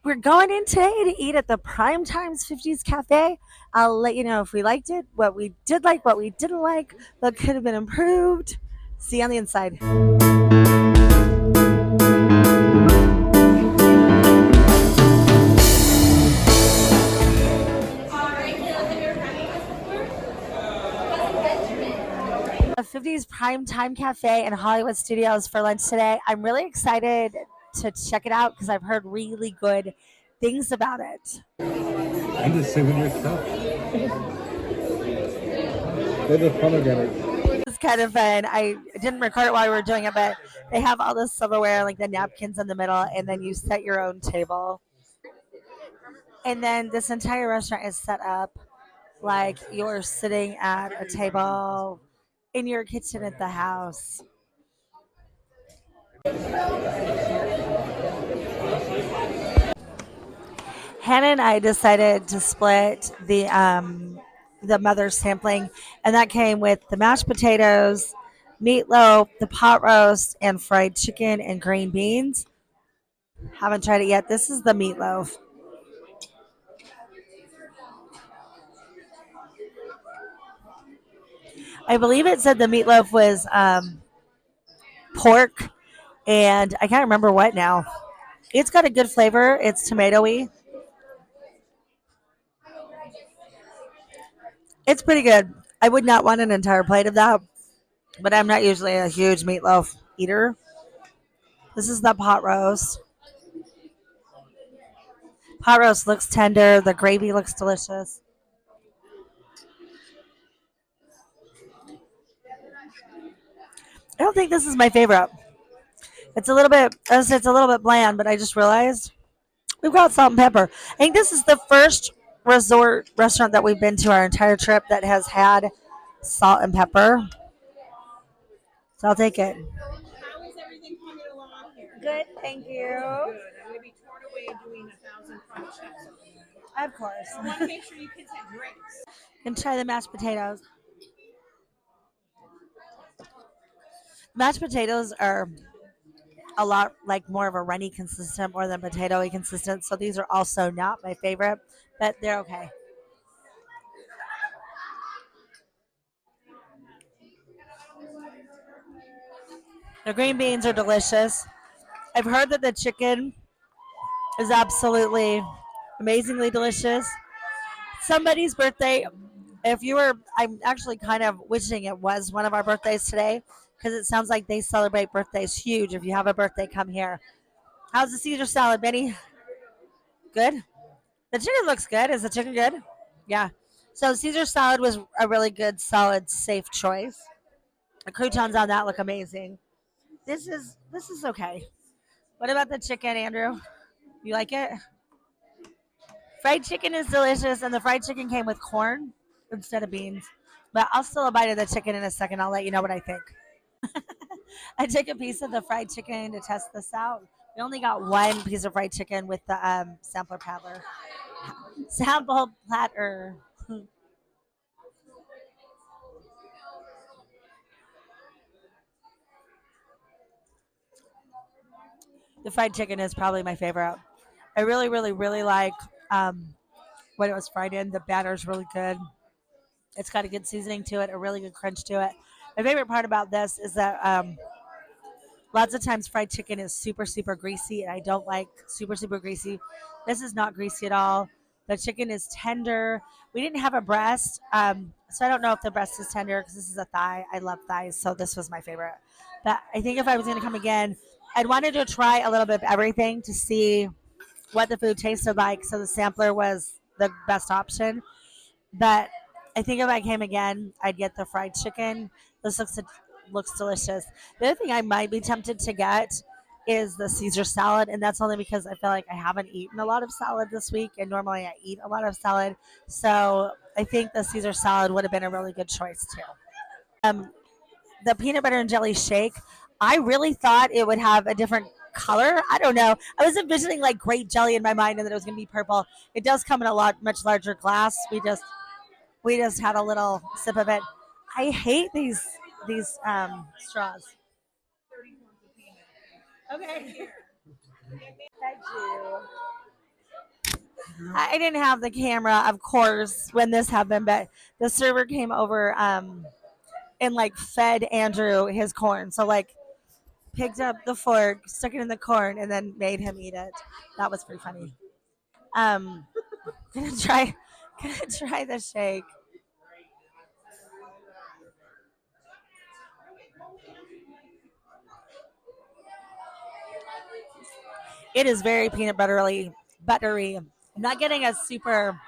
We're going in today to eat at the Prime Times 50s Cafe. I'll let you know if we liked it, what we did like, what we didn't like, what could have been improved. See you on the inside. The 50s Prime Time Cafe in Hollywood Studios for lunch today. I'm really excited to check it out because I've heard really good things about it. And the souvenir cup. They're the pomegranate. It's kind of fun. I didn't record it while we were doing it, but they have all this silverware, like the napkins in the middle, and then you set your own table. And then this entire restaurant is set up like you're sitting at a table in your kitchen at the house. Hannah and I decided to split the mother sampling, and that came with the mashed potatoes, meatloaf, the pot roast, and fried chicken and green beans. Haven't tried it yet. This is the meatloaf. I believe it said the meatloaf was pork, and I can't remember what now. It's got a good flavor. It's tomatoey. It's pretty good. I would not want an entire plate of that, but I'm not usually a huge meatloaf eater. This is the pot roast. Pot roast looks tender. The gravy looks delicious. I don't think this is my favorite. It's a little bit, as it's a little bit bland, but I just realized we've got salt and pepper. I think this is the first resort restaurant that we've been to our entire trip that has had salt and pepper. So I'll take it. How is everything coming along here? Good, thank you. Good. I'm going to be torn away doing 1,000 checks over here. Of course. I want to make sure you kids have drinks. And try the mashed potatoes. Mashed potatoes are a lot like more of a runny consistent more than potatoey consistent. So these are also not my favorite, but they're okay. The green beans are delicious. I've heard that the chicken is absolutely amazingly delicious. Somebody's birthday, if you were, I'm actually kind of wishing it was one of our birthdays today because it sounds like they celebrate birthdays huge. If you have a birthday, come here. How's the Caesar salad, Benny? Good. The chicken looks good. Is the chicken good? Yeah. So Caesar salad was a really good, solid, safe choice. The croutons on that look amazing. This is okay. What about the chicken, Andrew? You like it? Fried chicken is delicious, and the fried chicken came with corn instead of beans. But I'll still a bite of the chicken in a second. I'll let you know what I think. I took a piece of the fried chicken to test this out. We only got one piece of fried chicken with the sampler paddler. Sample platter. The fried chicken is probably my favorite. I really, really, really like when it was fried in. The batter's really good. It's got a good seasoning to it, a really good crunch to it. My favorite part about this is that lots of times fried chicken is super, super greasy, and I don't like super, super greasy. This is not greasy at all. The chicken is tender. We didn't have a breast, so I don't know if the breast is tender because this is a thigh. I love thighs, so this was my favorite. But I think if I was going to come again, I'd wanted to try a little bit of everything to see what the food tasted like. So the sampler was the best option. But I think if I came again, I'd get the fried chicken. This looks delicious. The other thing I might be tempted to get is the Caesar salad, and that's only because I feel like I haven't eaten a lot of salad this week, and normally I eat a lot of salad. So I think the Caesar salad would have been a really good choice too. Um, the peanut butter and jelly shake, I really thought it would have a different color. I don't know. I was envisioning like grape jelly in my mind and that it was going to be purple. It does come in a lot much larger glass. We just had a little sip of it. I hate these straws. Okay. Thank you. I didn't have the camera, of course, when this happened, but the server came over and like fed Andrew his corn. So like picked up the fork, stuck it in the corn, and then made him eat it. That was pretty funny. Um, gonna try, gonna try the shake. It is very peanut buttery. Buttery. I'm not getting a super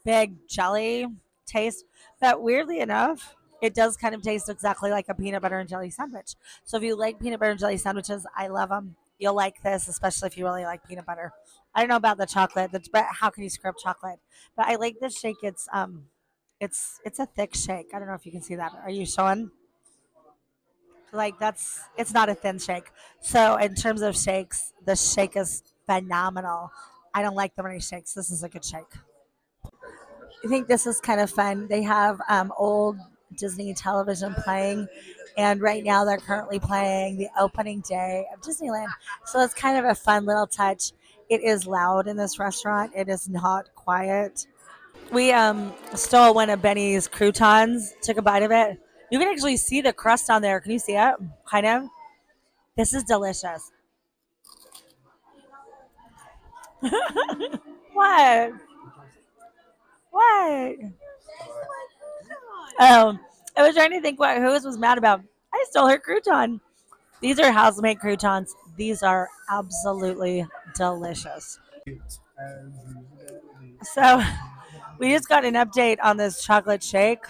big jelly taste, but weirdly enough, it does kind of taste exactly like a peanut butter and jelly sandwich. So if you like peanut butter and jelly sandwiches, I love them. You'll like this, especially if you really like peanut butter. I don't know about the chocolate, but how can you scrub chocolate? But I like this shake. It's a thick shake. I don't know if you can see that. Are you showing? Like that's it's not a thin shake. So in terms of shakes, the shake is phenomenal. I don't like the many shakes. This is a good shake. I think this is kind of fun. They have old Disney television playing, and right now they're currently playing the opening day of Disneyland. So it's kind of a fun little touch. It is loud in this restaurant. It is not quiet. We stole one of Benny's croutons, took a bite of it. You can actually see the crust on there. Can you see it? Kind of. This is delicious. What? What? Oh, I was trying to think what who was mad about. I stole her crouton. These are house made croutons. These are absolutely delicious. So we just got an update on this chocolate shake.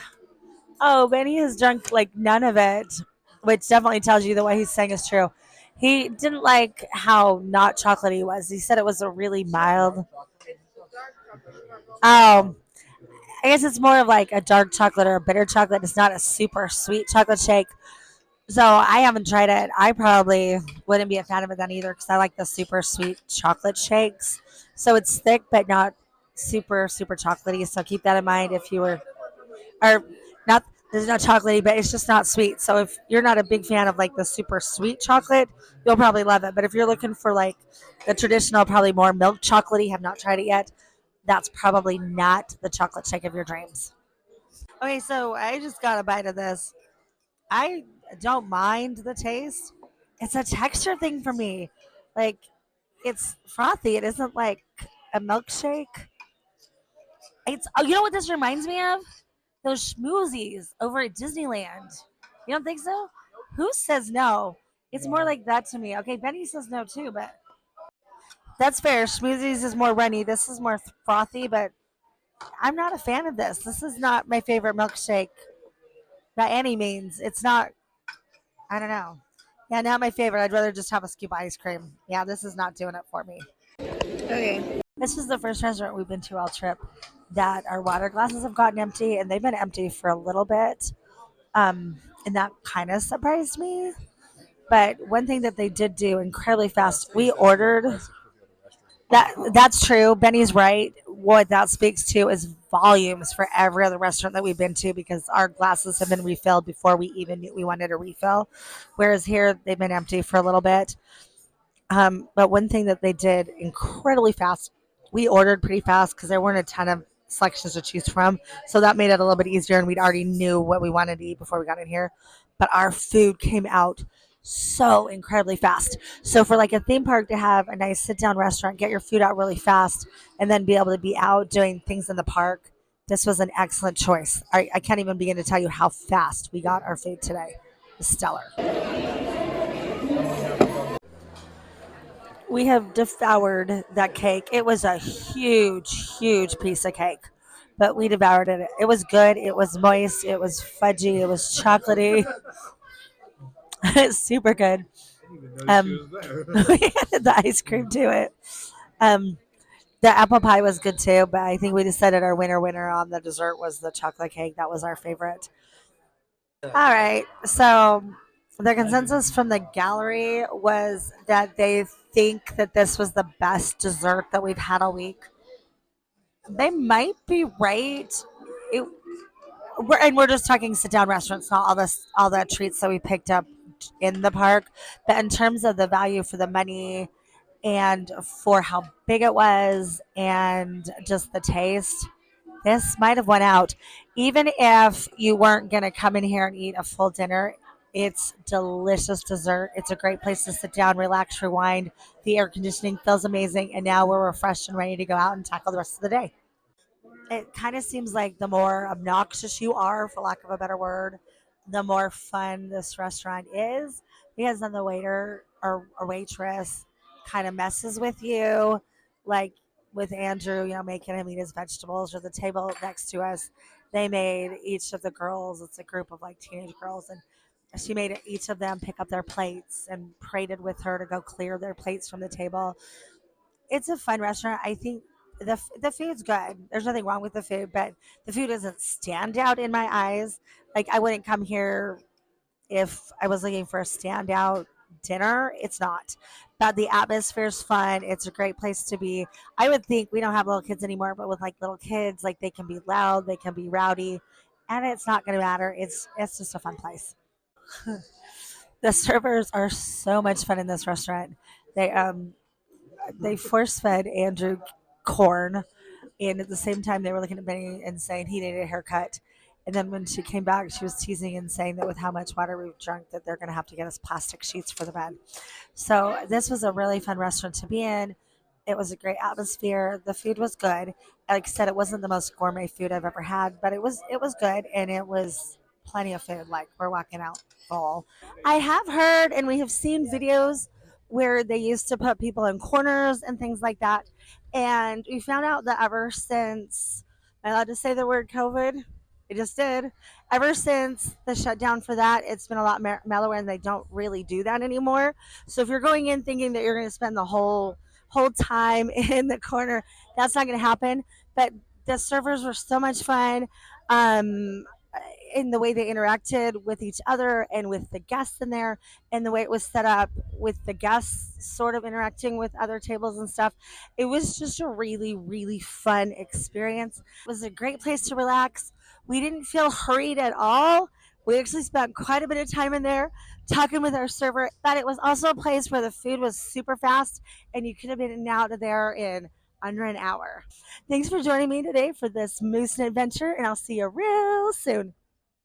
Oh, Benny has drunk like none of it, which definitely tells you that what he's saying is true. He didn't like how not chocolatey it was. He said it was a really mild. Um, I guess it's more of like a dark chocolate or a bitter chocolate. It's not a super sweet chocolate shake. So I haven't tried it. I probably wouldn't be a fan of it then either because I like the super sweet chocolate shakes. So it's thick but not super chocolatey. So keep that in mind if you were or not. There's no chocolatey, but it's just not sweet. So if you're not a big fan of like the super sweet chocolate, you'll probably love it. But if you're looking for like the traditional, probably more milk chocolatey, have not tried it yet. That's probably not the chocolate shake of your dreams. Okay, so I just got a bite of this. I don't mind the taste. It's a texture thing for me. Like it's frothy. It isn't like a milkshake. It's you know what this reminds me of? Those schmoozies over at Disneyland. You don't think so? Who says no? It's more like that to me. Okay, Benny says no too, but that's fair. Schmoozies is more runny. This is more frothy, but I'm not a fan of this. This is not my favorite milkshake by any means. It's not. I don't know. Yeah, not my favorite. I'd rather just have a scoop of ice cream. Yeah, this is not doing it for me. Okay. This is the first restaurant we've been to all trip that our water glasses have gotten empty, and they've been empty for a little bit. And that kind of surprised me. But one thing that they did do incredibly fast, we ordered that. That's true. Benny's right. What that speaks to is volumes for every other restaurant that we've been to because our glasses have been refilled before we even knew we wanted a refill. Whereas here they've been empty for a little bit. But one thing that they did incredibly fast, we ordered pretty fast because there weren't a ton of selections to choose from. So that made it a little bit easier, and we'd already knew what we wanted to eat before we got in here. But our food came out so incredibly fast. So for like a theme park to have a nice sit down restaurant, get your food out really fast, and then be able to be out doing things in the park, this was an excellent choice. I can't even begin to tell you how fast we got our food today. It's stellar. We have devoured that cake. It was a huge piece of cake, but we devoured it. It was good. It was moist. It was fudgy. It was chocolatey. It's super good. We added the ice cream to it. Um, the apple pie was good too, but I think we decided our winner on the dessert was the chocolate cake. That was our favorite. All right. So the consensus from the gallery was that they think that this was the best dessert that we've had all week. They might be right. It, we're just talking sit down restaurants, not all the treats that we picked up in the park. But in terms of the value for the money and for how big it was and just the taste, this might have went out. Even if you weren't going to come in here and eat a full dinner, it's delicious dessert. It's a great place to sit down, relax, rewind. The air conditioning feels amazing, and now we're refreshed and ready to go out and tackle the rest of the day. It kind of seems like the more obnoxious you are, for lack of a better word, the more fun this restaurant is, because then the waiter or waitress kind of messes with you, like with Andrew, making him eat his vegetables, or the table next to us. They made each of the girls, it's a group of like teenage girls, and she made each of them pick up their plates and paraded with her to go clear their plates from the table. It's a fun restaurant. I think the food's good. There's nothing wrong with the food, but the food doesn't stand out in my eyes. Like I wouldn't come here if I was looking for a standout dinner. It's not. But the atmosphere's fun. It's a great place to be. I would think we don't have little kids anymore, but with like little kids, like they can be loud, they can be rowdy, and it's not going to matter. It's just a fun place. The servers are so much fun in this restaurant. They um they force fed Andrew corn, and at the same time they were looking at Benny and saying he needed a haircut. And then when she came back, she was teasing and saying that with how much water we've drunk, that they're going to have to get us plastic sheets for the bed. So this was a really fun restaurant to be in. It was a great atmosphere. The food was good. Like I said, it wasn't the most gourmet food I've ever had, but it was good, and it was plenty of food. Like we're walking out full. I have heard and we have seen videos where they used to put people in corners and things like that. And we found out that ever since, am I allowed to say the word COVID? I just did. Ever since the shutdown for that, it's been a lot mellower, and they don't really do that anymore. So if you're going in thinking that you're going to spend the whole time in the corner, that's not going to happen. But the servers were so much fun. Um, in the way they interacted with each other and with the guests in there, and the way it was set up with the guests sort of interacting with other tables and stuff. It was just a really, really fun experience. It was a great place to relax. We didn't feel hurried at all. We actually spent quite a bit of time in there talking with our server. But it was also a place where the food was super fast, and you could have been in and out of there in under an hour. Thanks for joining me today for this moose adventure, and I'll see you real soon.